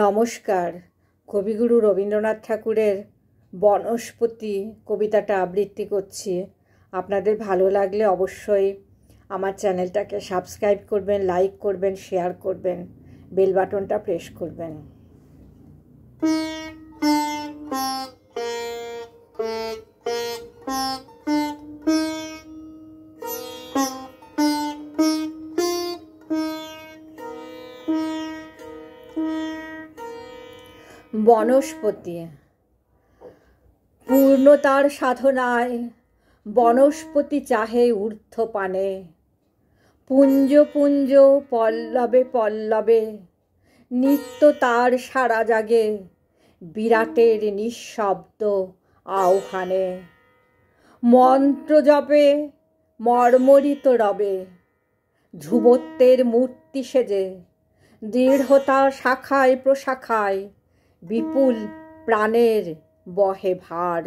নমস্কার। কবিগুরু রবীন্দ্রনাথ ঠাকুরের বনস্পতি কবিতাটা আবৃত্তি করছি। আপনাদের ভালো লাগলে অবশ্যই আমার চ্যানেলটাকে সাবস্ক্রাইব করবেন, লাইক করবেন, শেয়ার করবেন, বেল বাটনটা প্রেস করবেন। বনস্পতি। পূর্ণতার সাধনায় বনস্পতি চাহে ঊর্ধ্বপানে। পুঞ্জ পুঞ্জ পল্লবে পল্লবে নিত্য তার সারা জাগে বিরাটের নিঃশব্দ আহ্বানে। মন্ত্র জপে মর্মরিত রবে ধ্রুবত্বের মূর্তি সেজে দৃঢ়তার শাখায় প্রশাখায় বিপুল প্রাণের বহে ভার।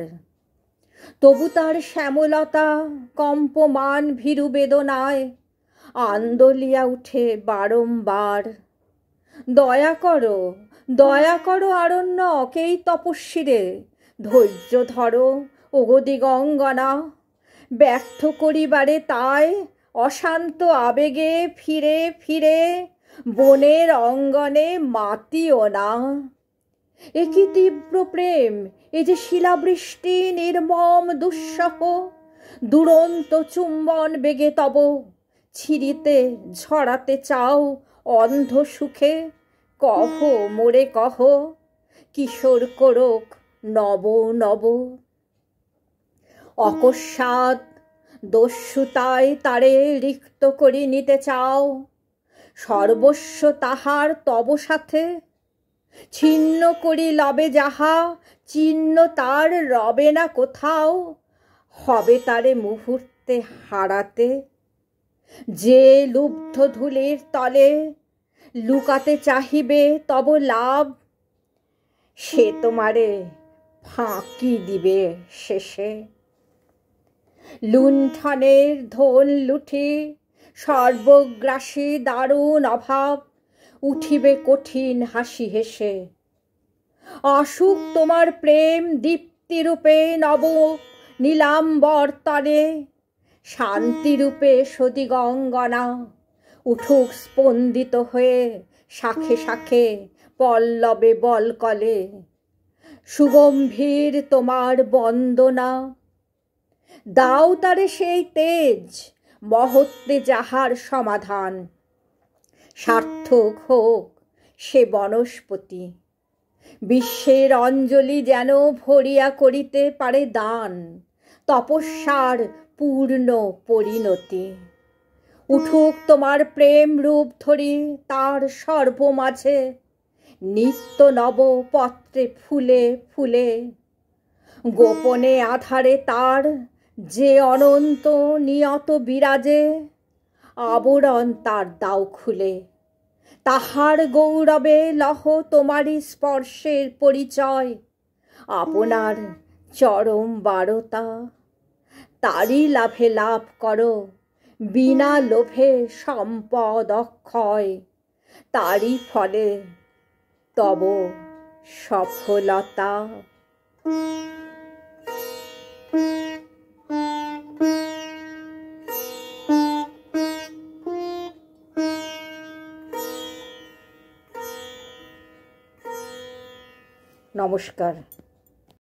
তবু তার শ্যামলতা কম্পমান ভীরু বেদনায় আন্দোলিয়া উঠে বারংবার। দয়া করো আরণ্যক এই তপস্বীরে, ধৈর্য ধরো ওগো দিগঙ্গনা। ব্যর্থ করিবারে তাই অশান্ত আবেগে ফিরে ফিরে বনের অঙ্গনে মাতিও না। এ কি তীব্র প্রেম, এ যে শিলাবৃষ্টি নির্মম দুঃসহ। দুরন্ত চুম্বন বেগে তব ছিঁড়িতে ঝরাতে চাও অন্ধ সুখে। কহ মোরে কহ, কিশোর কোরক নব নব। অকস্মাৎ দস্যুতায় তারে রিক্ত করি নিতে চাও, সর্বস্ব তাহার তব সাথে। ছিন্ন করি লবে যাহা, চিহ্ন তার রবে না কোথাও। হবে তারে মুহূর্তে হারাতে। যে লুব্ধ ধূলির তলে লুকাতে চাহিবে তব লাভ, সে তোমারে ফাঁকি দিবে শেষে। লুণ্ঠনের ধন লুঠি সর্বগ্রাসী দারুণ অভাব, উঠিবে কঠিন হাসি হেসে। আসুক তোমার প্রেম দীপ্তিরূপে নব নীলাম্বর তলে। শান্তিরূপে সদিগঙ্গনা উঠুক স্পন্দিত হয়ে শাখে শাখে পল্লবে বলকলে। সুগম্ভীর তোমার বন্দনা, দাও তারে সেই তেজ মহত্বে যাহার সমাধান। সার্থক হোক সে বনস্পতি, বিশ্বের অঞ্জলি যেন ভরিয়া করিতে পারে দান তপস্যার পূর্ণ পরিণতি। উঠুক তোমার প্রেম রূপ ধরি তার সর্বমাঝে, নিত্য নব পত্রে ফুলে ফুলে। গোপনে আধারে তার যে অনন্ত নিয়ত বিরাজে, আবরণ তার দাও খুলে। তাহার গৌরবে লহ তোমারই স্পর্শের পরিচয়, আপনার চরম বারতা। তারই লাভে লাভ করো বিনা লোভে সম্পদ অক্ষয়, তারই ফলে তব সফলতা। নমস্কার।